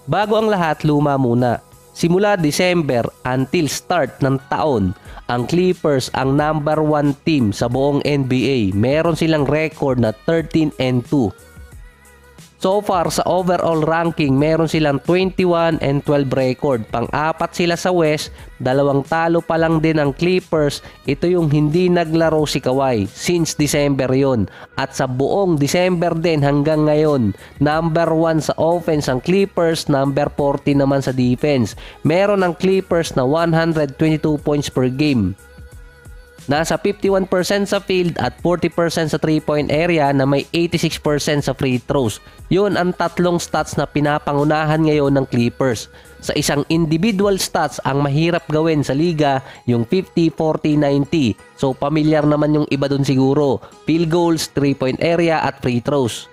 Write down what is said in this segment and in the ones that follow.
Bago ang lahat, luma muna. Simula December until start ng taon, ang Clippers ang number 1 team sa buong NBA. Meron silang record na 13-2. So far sa overall ranking, meron silang 21-12 record. Pang-apat sila sa West, 2 talo pa lang din ang Clippers. Ito yung hindi naglaro si Kawhi since December yon. At sa buong December din hanggang ngayon, number 1 sa offense ang Clippers, number 40 naman sa defense. Meron ang Clippers na 122 points per game. Nasa 51% sa field at 40% sa 3-point area na may 86% sa free throws. Yun ang tatlong stats na pinapangunahan ngayon ng Clippers. Sa isang individual stats, ang mahirap gawin sa liga yung 50-40-90. So pamilyar naman yung iba dun siguro. Field goals, 3-point area at free throws.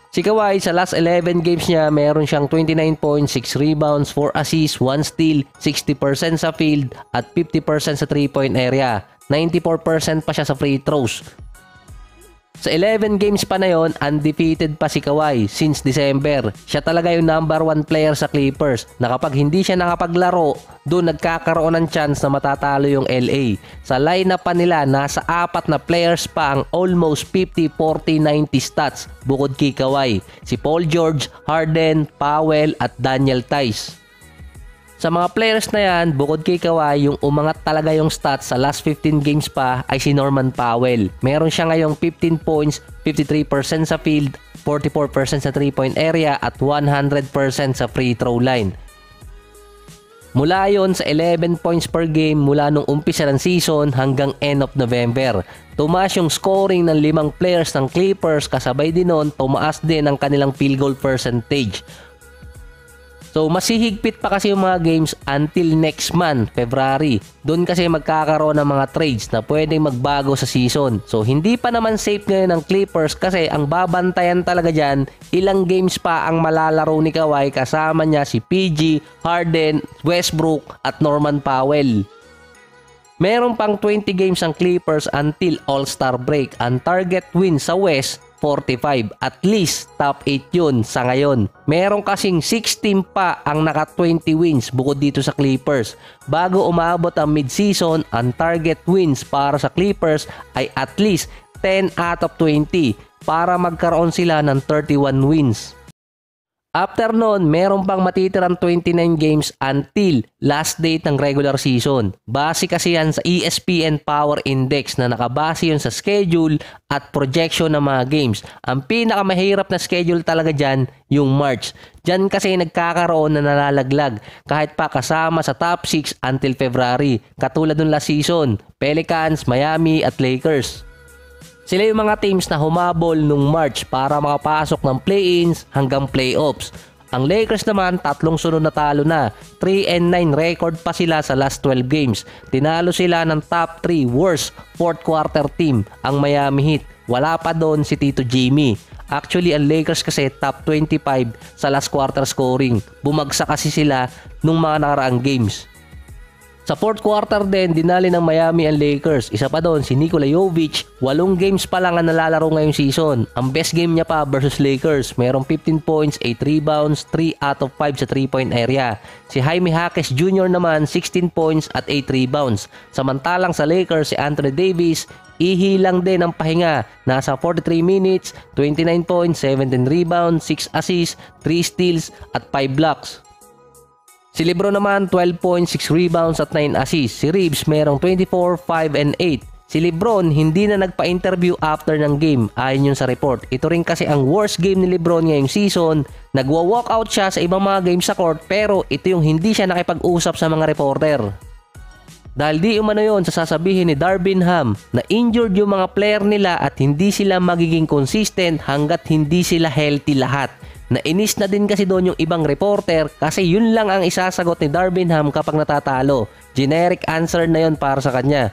Si Kawhi sa last 11 games niya, meron siyang 29 points, 6 rebounds, 4 assists, 1 steal, 60% sa field at 50% sa 3-point area. 94% pa siya sa free throws. Sa 11 games pa na yon, undefeated pa si Kawhi since December. Siya talaga yung number 1 player sa Clippers na kapag hindi siya nakapaglaro, doon nagkakaroon ng chance na matatalo yung LA. Sa lineup pa nila, nasa 4 na players pa ang almost 50-40-90 stats bukod kay Kawhi. Si Paul George, Harden, Powell at Daniel Theis. Sa mga players na yan, bukod kay Kawhi, yung umangat talaga yung stats sa last 15 games pa ay si Norman Powell. Meron siya ngayong 15 points, 53% sa field, 44% sa 3-point area at 100% sa free throw line. Mula yon sa 11 points per game mula nung umpisa ng season hanggang end of November. Tumaas yung scoring ng 5 players ng Clippers, kasabay din nun, tumaas din ang kanilang field goal percentage. So masihigpit pa kasi yung mga games until next month, February. Doon kasi magkakaroon ng mga trades na pwedeng magbago sa season. So hindi pa naman safe ngayon ng Clippers kasi ang babantayan talaga dyan, ilang games pa ang malalaro ni Kawhi, kasama niya si PG, Harden, Westbrook at Norman Powell. Meron pang 20 games ang Clippers until All-Star break. Ang target win sa West, 45. At least top 8 yun sa ngayon. Meron kasing 6 team pa ang naka 20 wins bukod dito sa Clippers. Bago umabot ang mid-season, ang target wins para sa Clippers ay at least 10 out of 20 para magkaroon sila ng 31 wins. After nun, meron pang matitirang 29 games until last date ng regular season. Base kasi yan sa ESPN Power Index na nakabase yun sa schedule at projection ng mga games. Ang pinakamahirap na schedule talaga dyan, yung March. Dyan kasi nagkakaroon na nalalaglag kahit pa kasama sa top 6 until February. Katulad ng last season, Pelicans, Miami at Lakers. Sila yung mga teams na humabol nung March para makapasok ng play-ins hanggang playoffs. Ang Lakers naman, 3 sunod na talo na. 3-9 record pa sila sa last 12 games. Tinalo sila ng top 3 worst fourth quarter team, ang Miami Heat. Wala pa doon si Tito Jimmy. Actually, ang Lakers kasi top 25 sa last quarter scoring. Bumagsak kasi sila nung mga nakaraang games. Sa fourth quarter din, dinali ng Miami ang Lakers. Isa pa doon, si Nikola Jovic. 8 games pa lang ang nalalaro ngayong season. Ang best game niya pa versus Lakers. Merong 15 points, 8 rebounds, 3 out of 5 sa 3-point area. Si Jaime Jaquez Jr. naman, 16 points at 8 rebounds. Samantalang sa Lakers, si Anthony Davis, ihilang din ang pahinga. Nasa 43 minutes, 29 points, 17 rebounds, 6 assists, 3 steals at 5 blocks. Si LeBron naman 12 points, 6 rebounds at 9 assists. Si Reeves merong 24, 5 and 8. Si LeBron hindi na nagpa-interview after ng game ayon yun sa report. Ito rin kasi ang worst game ni LeBron ngayong season. Nagwa-walkout siya sa ibang mga games sa court pero ito yung hindi siya nakipag-usap sa mga reporter. Dahil di umano yun sa sasabihin ni Darvin Ham na injured yung mga player nila at hindi sila magiging consistent hanggat hindi sila healthy lahat. Nainis na din kasi doon yung ibang reporter kasi yun lang ang isasagot ni Darvin Ham kapag natatalo. Generic answer na yun para sa kanya.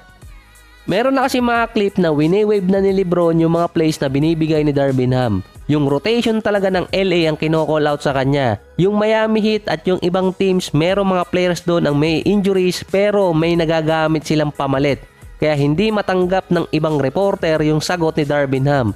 Meron na kasi mga clip na wini-wave na ni LeBron yung mga plays na binibigay ni Darvin Ham. Yung rotation talaga ng LA ang kino-call out sa kanya. Yung Miami Heat at yung ibang teams, merong mga players doon ang may injuries pero may nagagamit silang pamalit. Kaya hindi matanggap ng ibang reporter yung sagot ni Darvin Ham.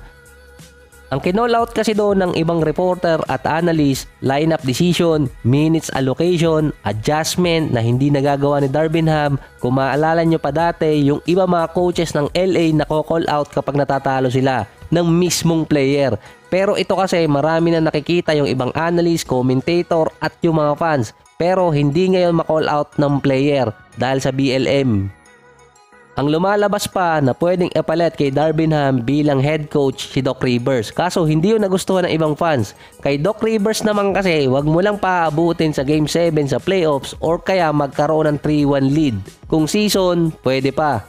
Ang kinall out kasi doon ng ibang reporter at analyst, lineup decision, minutes allocation, adjustment na hindi nagagawa ni Darvingham. Kung maalala nyo pa dati, yung iba mga coaches ng LA nako-call out kapag natatalo sila ng mismong player. Pero ito kasi marami na nakikita yung ibang analyst, commentator at yung mga fans. Pero hindi ngayon ma-call out ng player dahil sa BLM. Ang lumalabas pa na pwedeng ipalit kay Darvingham bilang head coach si Doc Rivers. Kaso hindi yun nagustuhan ng ibang fans. Kay Doc Rivers naman kasi wag mo lang paabutin sa Game 7 sa playoffs or kaya magkaroon ng 3-1 lead. Kung season, pwede pa.